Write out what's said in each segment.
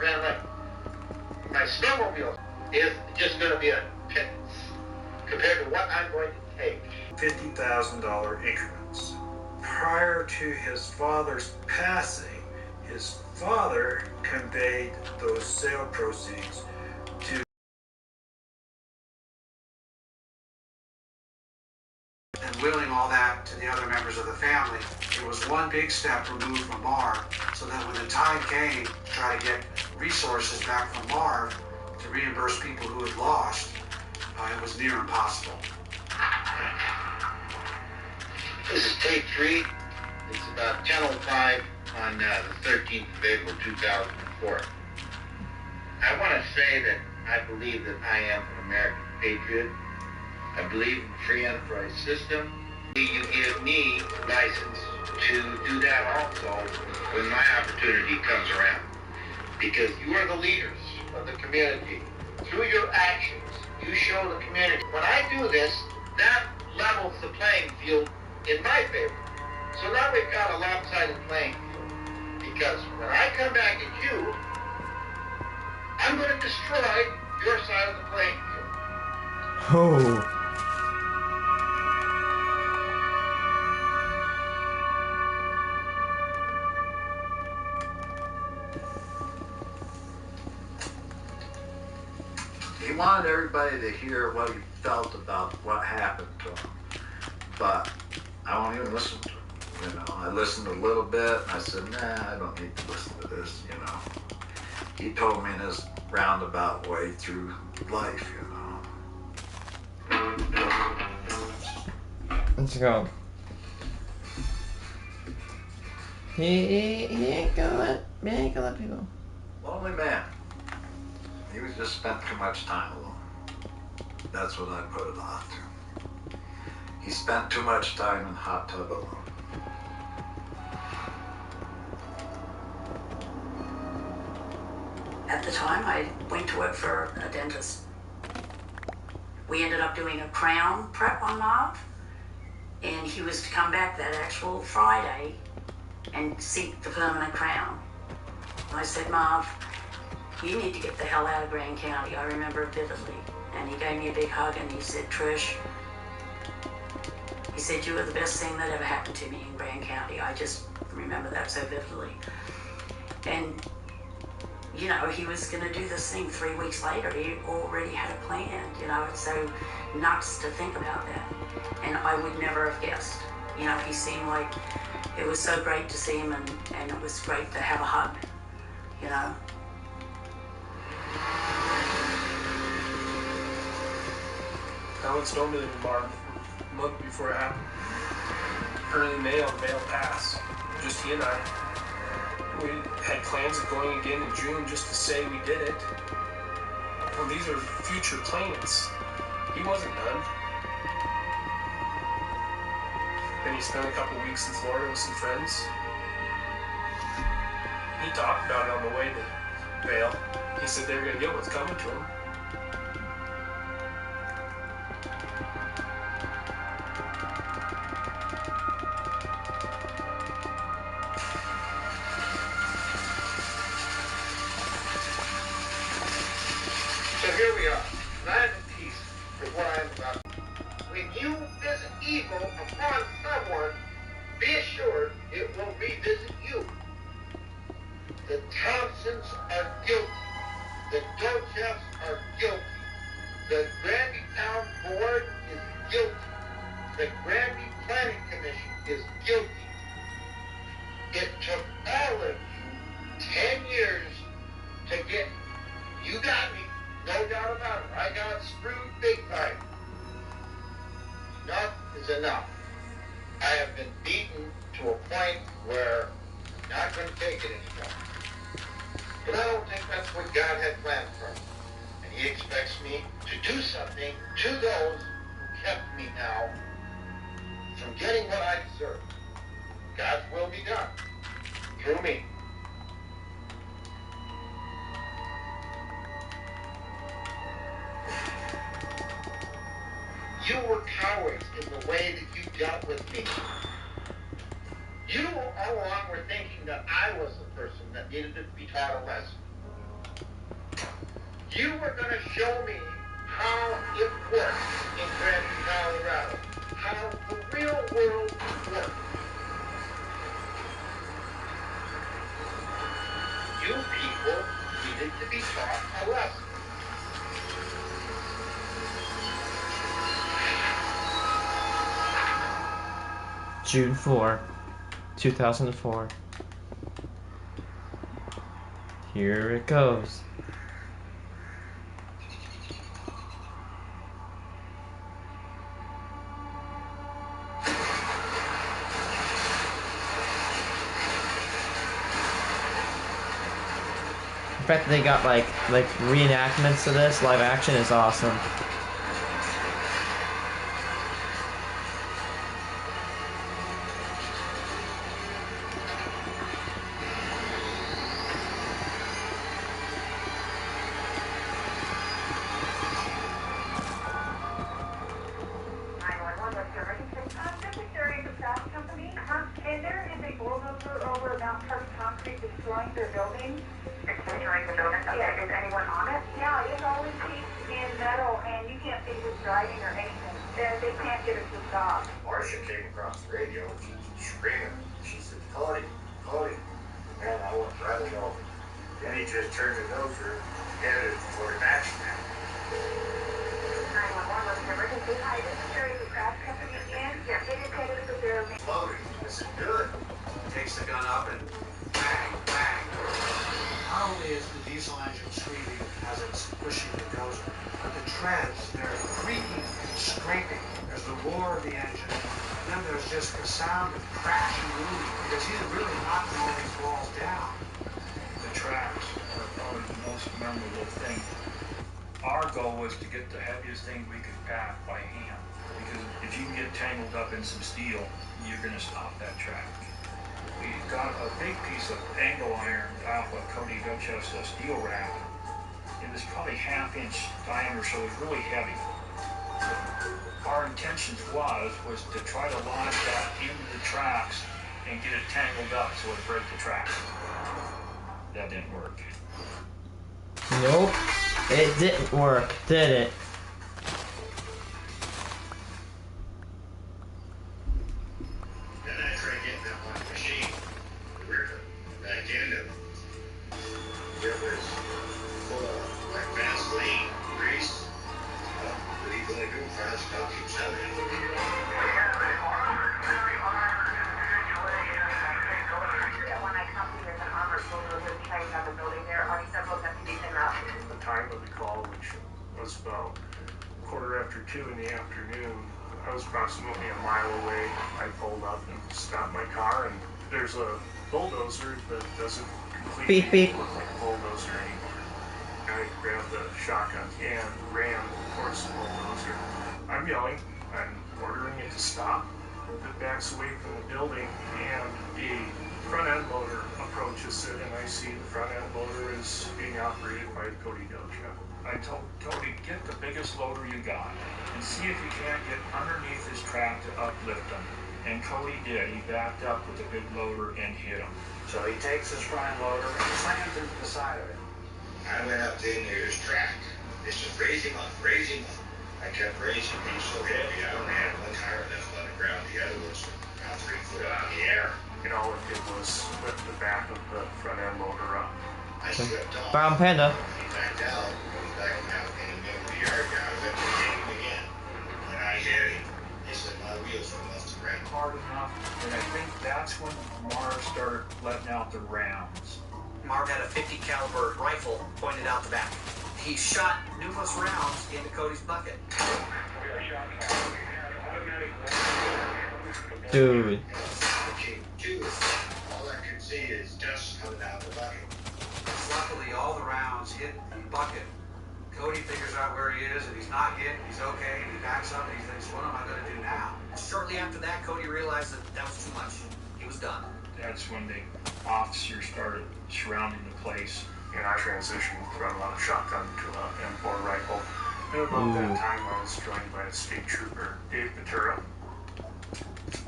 Grand Lake. My snowmobile is just going to be a pittance compared to what I'm going to take. $50,000 increments. Prior to his father's passing, his father conveyed those sale proceeds to and willing all that to the other members of the family. It was one big step removed from Marv, so that when the time came to try to get resources back from Marv to reimburse people who had lost, it was near impossible. This is tape 3. It's about 10:05 on the 13th of April, 2004. I want to say that I believe that I am an American patriot. I believe in the free enterprise system. You give me license to do that also when my opportunity comes around. Because you are the leaders of the community. Through your actions, you show the community. When I do this, that levels the playing field in my favor. So now we've got a lopsided playing field. Because when I come back at you, I'm going to destroy your side of the playing field. Oh. He wanted everybody to hear what he felt about what happened to him, but I won't even listen to him. You know, I listened a little bit, and I said, nah, I don't need to listen to this, you know. He told me in his roundabout way through life, you know. Let's go. He ain't gonna let people. Lonely man. He was just spent too much time alone. That's what I put it off to. He spent too much time in the hot tub alone. At the time, I went to work for a dentist. We ended up doing a crown prep on Marv, and he was to come back that actual Friday and seek the permanent crown. I said, Marv, you need to get the hell out of Grand County. I remember it vividly. And he gave me a big hug and he said, Trish, he said, you were the best thing that ever happened to me in Grand County. I just remember that so vividly. And, you know, he was going to do this thing 3 weeks later. He already had a plan, you know. It's so nuts to think about that. And I would never have guessed. You know, he seemed like it was so great to see him and it was great to have a hug, you know. Alex Nolan and Marv a month before it happened. Early May on Vail Pass. Just he and I. We had plans of going again in June just to say we did it. Well, these are future plans. He wasn't done. Then he spent a couple weeks in Florida with some friends. He talked about it on the way to Vail. He said they were going to get what's coming to him. So here we are. Land and peace is what I am about. When you visit evil upon someone, be assured it will revisit you. The Thompsons are guilty. The Dochefs are guilty. The Granby Town Board is guilty. The Granby Planning Commission is guilty. It took all of you 10 years to get me. You got me, no doubt about it. I got screwed big time. Enough is enough. I have been beaten to a point where I'm not going to take it anymore. But I don't think that's what God had planned for me. And He expects me to do something to those who kept me now from getting what I deserve. God's will be done through me. You were cowards in the way that you dealt with me. You all along were thinking that I was the person that needed to be taught a lesson. You were going to show me how it works in Grandview, Colorado. How the real world works. You people needed to be taught a lesson. June 4, 2004. Here it goes. The fact that they got like reenactments of this live action is awesome. And there is a bulldozer over at Mount Pleasant Concrete destroying their building. Destroying the building? Okay. Yeah. Is anyone on it? Yeah, it's all encased in metal, and you can't see who's driving or anything. They can't get it to stop. Marcia came across the radio and she was screaming. She said, Cody, Cody. And I went running over. Then he just turned it over, headed for an accident. 911, what's the emergency? Hi, this is Sherry with Craft Company again. Yeah, it is headed to the building. Loading. I said, good. Takes the gun up and bang, bang. Not only is the diesel engine screaming as it's pushing the dozer, but the treads, they're creaking and scraping. There's the roar of the engine, and then there's just the sound of crashing moving, because he's really knocking all these walls down. The tracks are probably the most memorable thing. Our goal was to get the heaviest thing we could pack by hand, because if you can get tangled up in some steel, you're going to stop that track. We got a big piece of angle iron off of Cody Dutchess steel rack. It was probably ½ inch diameter, so it was really heavy. Our intention was to try to launch that into the tracks and get it tangled up so it would break the tracks. That didn't work. Nope. It didn't work, did it? Then I tried getting up on the machine, the river, back into it. It was full of like Vaseline, grease. But even they do fast, I'll keep selling. When I come to there's an armored bulldozer trained on the building. There are several deputies en route. The time of the call, which was about 2:15 in the afternoon, I was approximately a mile away. I pulled up and stopped my car, and there's a bulldozer that doesn't completely Beep, beep. look like a bulldozer anymore. I grabbed the shotgun and ran towards the bulldozer. I'm yelling, I'm ordering it to stop. It backs away from the building, and a front end loader approaches it, and I see the front end loader is being operated by Cody Doja. I told Cody, get the biggest loader you got and see if you can't get underneath his track to uplift him. And Cody did. He backed up with the big loader and hit him. So he takes his front loader and slams into the side of it. I went up in near his track. It's just raising on, raising on. I kept raising. He's so heavy, I only had one tire left on the ground. The other was about 3 foot out in the air. And all it did was lift the back of the front end loader up. I slipped off. Brown Panda. He backed out. He backed out in the middle of the yard. I went to hit him again. When I hit him, he said my wheels were off the ground. Hard enough, and I think that's when Marv started letting out the rounds. Marv had a .50 caliber rifle pointed out the back. He shot numerous rounds into Cody's bucket. Dude. All I could see is dust coming out of the bucket. Luckily, all the rounds hit the bucket. Cody figures out where he is, and he's not hit. He's okay, and he backs up, and he thinks, what am I going to do now? Shortly after that, Cody realized that was too much. He was done. That's when the officers started surrounding the place. And I transitioned from a shotgun to an M4 rifle. And about that time, I was joined by a state trooper, Dave Patura.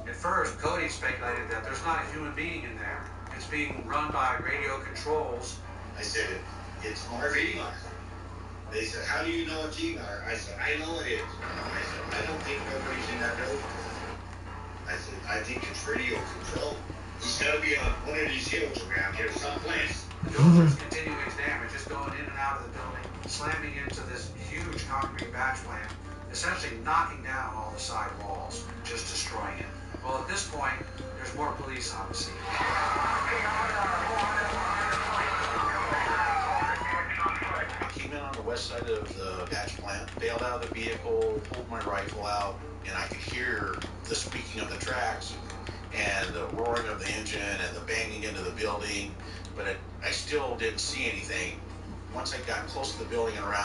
At first, Cody speculated that there's not a human being in there. It's being run by radio controls. I said, it's Marv Edgar. They said, how do you know it's EGAR? I said, I know it is. I said, I don't think nobody's in that building. I said, I think it's radio control. He's got to be on one of these hills around here someplace. The dozer's continuing its damage, just going in and out of the building, slamming into this huge concrete batch plant, essentially knocking down all the side walls, just destroying it. Well, at this point, there's more police on the scene. I came in on the west side of the batch plant, bailed out of the vehicle, pulled my rifle out, and I could hear the squeaking of the tracks and the roaring of the engine and the banging into the building, but I still didn't see anything. Once I got close to the building and around